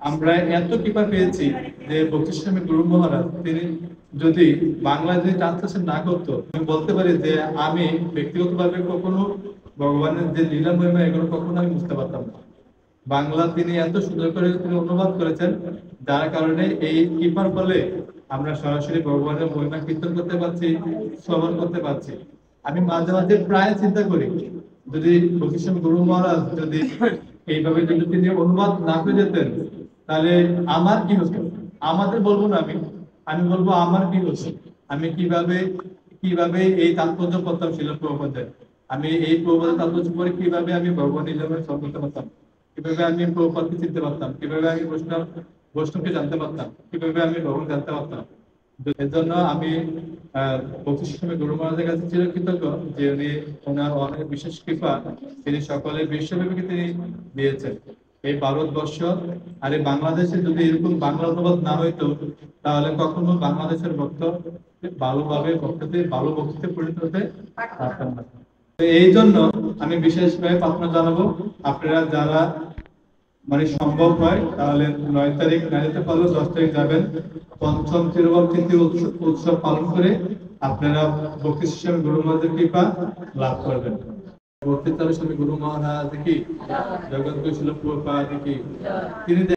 আমরা এত কৃপা পেয়েছি যে বক্তৃস্বামী গুরু মহারাজ তিনি যদি বাংলা যদি ট্রান্সলেশন না করতো, আমি বলতে পারি যে আমি ব্যক্তিগতভাবে কখনো ভগবানের যে লীলা মহিমা এগুলো কখনো আমি বুঝতে পারতাম না। বাংলা তিনি এত সুন্দর করে তিনি অনুবাদ করেছেন, যার কারণে এই কৃপার ফলে আমরা সরাসরি ভগবানের মহিমা কীর্তন করতে পারছি, শ্রবণ করতে পারছি। আমি মাঝে মাঝে প্রায় চিন্তা করি, যদি বক্তৃস্বামী গুরু মহারাজ যদি এইভাবে যদি তিনি অনুবাদ না করে যেতেন, তাহলে আমার কি হতো। আমাদের বলবো না, আমি আমি বলবো আমার কি হতো। আমি কিভাবে কিভাবে এই তাৎপর্য পড়তাম শিল প্রভুপাদের, আমি এই প্রভুপাদের তাৎপর্য পড়ে কিভাবে আমি ভগবানের নিয়মে সব করতে পারতাম, কিভাবে আমি প্রভুপাদকে চিনতে পারতাম, কিভাবে আমি বৈষ্ণবকে জানতে পারতাম, কিভাবে আমি ভগবান জানতে পারতাম। এর জন্য আমি বক্তৃস্বামী গুরু মহারাজের কাছে চিরকৃতজ্ঞ যে উনি ওনার অনেক বিশেষ কৃপা তিনি সকলের বিশ্বব্যাপী তিনি দিয়েছেন। এই ভারতবর্ষ আর এই বাংলাদেশে যদি এরকম বাংলা অনুবাদ না হইতো, তাহলে কখনো বাংলাদেশের ভক্ত ভালোভাবে ভক্ততে ভালো ভক্তিতে পরিণত হতে পারতাম না। এই জন্য আমি বিশেষভাবে প্রার্থনা জানাবো, আপনারা যারা মানে সম্ভব হয় তাহলে 9 তারিখ না যেতে পারলেও 10 তারিখ যাবেন। পঞ্চম তিরুবর্তী উৎসব পালন করে আপনারা বক্তৃস্বামী গুরু মহারাজের কৃপা লাভ করবেন। বক্তৃতার স্বামী গুরু মহারাজ কি, জগৎগুরু শিল প্রভুপাদ কি, তিনি